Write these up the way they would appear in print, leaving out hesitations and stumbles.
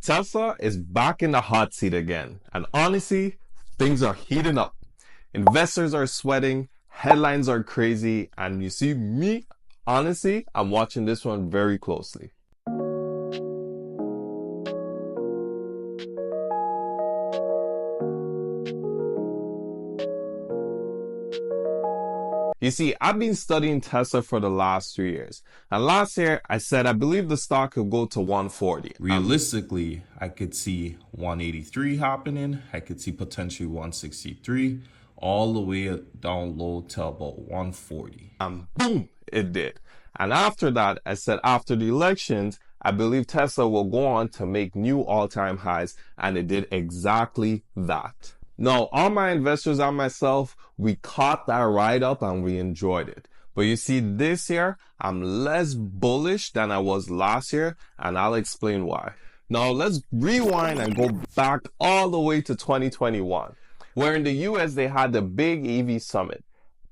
Tesla is back in the hot seat again, and honestly, things are heating up. Investors are sweating, headlines are crazy, and you see me, honestly, I'm watching this one very closely. You see, I've been studying Tesla for the last 3 years. And last year, I said I believe the stock could go to 140. Realistically, I could see 183 happening. I could see potentially 163, all the way down low to about 140. And boom, it did. And after that, I said after the elections, I believe Tesla will go on to make new all-time highs. And it did exactly that. Now, all my investors and myself, we caught that ride up and we enjoyed it. But you see, this year, I'm less bullish than I was last year, and I'll explain why. Now, let's rewind and go back all the way to 2021, where in the US, they had the big EV summit.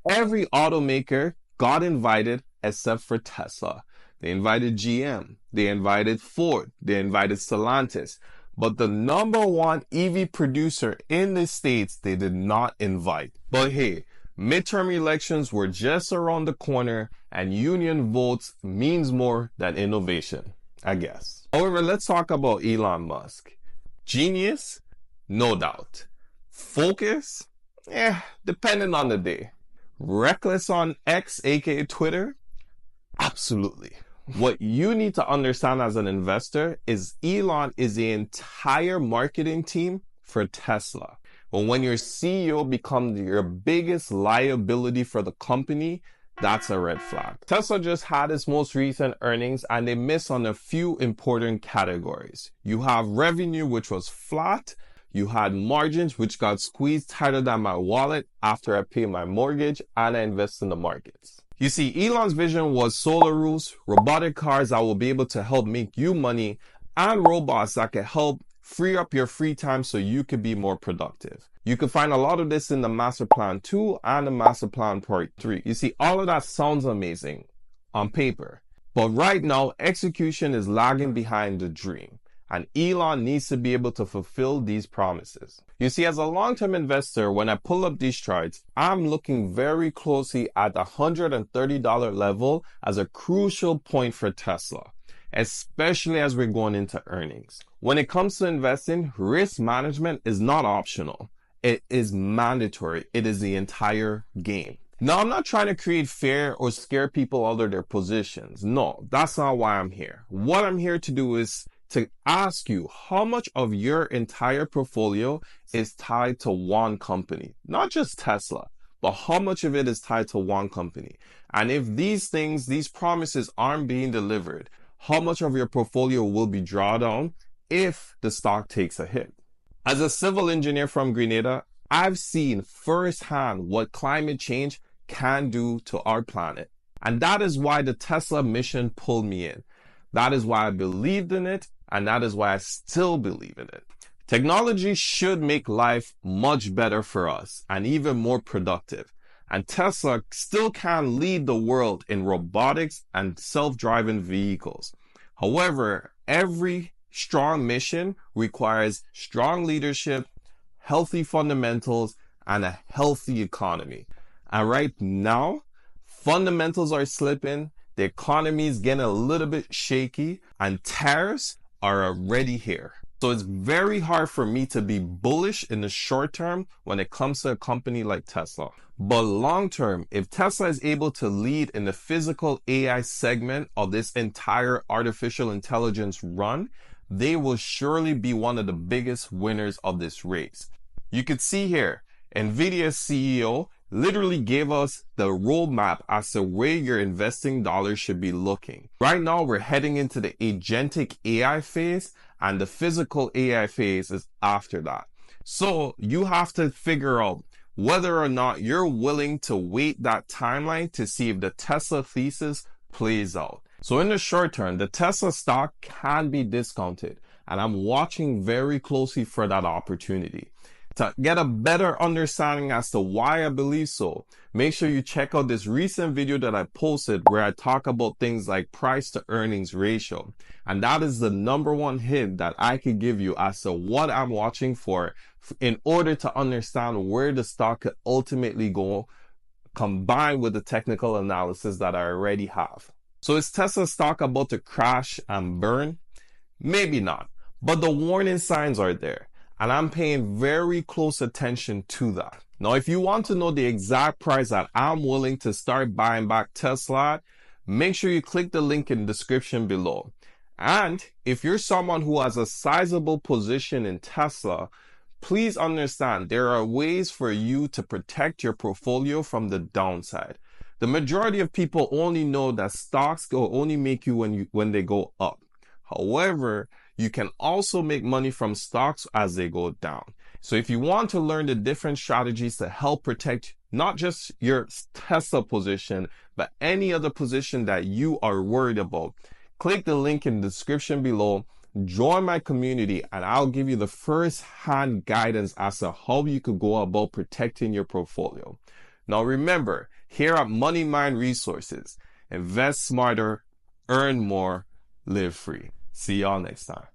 Every automaker got invited except for Tesla. They invited GM, they invited Ford, they invited Stellantis. But the number one EV producer in the States, they did not invite. But hey, midterm elections were just around the corner and union votes means more than innovation, I guess. However, let's talk about Elon Musk. Genius? No doubt. Focus? Depending on the day. Reckless on X, aka Twitter? Absolutely. What you need to understand as an investor is Elon is the entire marketing team for Tesla. But when your CEO becomes your biggest liability for the company, that's a red flag. Tesla just had its most recent earnings and they missed on a few important categories. You have revenue, which was flat. You had margins, which got squeezed tighter than my wallet after I paid my mortgage and I invest in the markets. You see, Elon's vision was solar roofs, robotic cars that will be able to help make you money, and robots that can help free up your free time so you could be more productive. You can find a lot of this in the Master Plan 2 and the Master Plan Part 3. You see, all of that sounds amazing on paper, but right now, execution is lagging behind the dream. And Elon needs to be able to fulfill these promises. You see, as a long-term investor, when I pull up these charts, I'm looking very closely at the $130 level as a crucial point for Tesla, especially as we're going into earnings. When it comes to investing, risk management is not optional. It is mandatory. It is the entire game. Now, I'm not trying to create fear or scare people out of their positions. No, that's not why I'm here. What I'm here to do is to ask you how much of your entire portfolio is tied to one company, not just Tesla, but how much of it is tied to one company. And if these things, these promises aren't being delivered, how much of your portfolio will be drawn down if the stock takes a hit? As a civil engineer from Grenada, I've seen firsthand what climate change can do to our planet. And that is why the Tesla mission pulled me in. That is why I believed in it. And that is why I still believe in it. Technology should make life much better for us and even more productive. And Tesla still can lead the world in robotics and self-driving vehicles. However, every strong mission requires strong leadership, healthy fundamentals, and a healthy economy. And right now, fundamentals are slipping, the economy is getting a little bit shaky, and tariffs are already here. So it's very hard for me to be bullish in the short term when it comes to a company like Tesla. But long term, if Tesla is able to lead in the physical AI segment of this entire artificial intelligence run, they will surely be one of the biggest winners of this race. You could see here, NVIDIA's CEO literally gave us the roadmap as to where your investing dollars should be looking. Right now, we're heading into the agentic AI phase, and the physical AI phase is after that. So you have to figure out whether or not you're willing to wait that timeline to see if the Tesla thesis plays out. So in the short term, the Tesla stock can be discounted, and I'm watching very closely for that opportunity. To get a better understanding as to why I believe so, make sure you check out this recent video that I posted where I talk about things like price to earnings ratio. And that is the number one hint that I could give you as to what I'm watching for in order to understand where the stock could ultimately go, combined with the technical analysis that I already have. So is Tesla stock about to crash and burn? Maybe not, but the warning signs are there, and I'm paying very close attention to that. Now, if you want to know the exact price that I'm willing to start buying back Tesla, make sure you click the link in the description below. And if you're someone who has a sizable position in Tesla, please understand there are ways for you to protect your portfolio from the downside. The majority of people only know that stocks will only make you when they go up. However, you can also make money from stocks as they go down. So if you want to learn the different strategies to help protect not just your Tesla position, but any other position that you are worried about, click the link in the description below, join my community, and I'll give you the first-hand guidance as to how you could go about protecting your portfolio. Now remember, here at Money Mind Resources, invest smarter, earn more, live free. See y'all next time.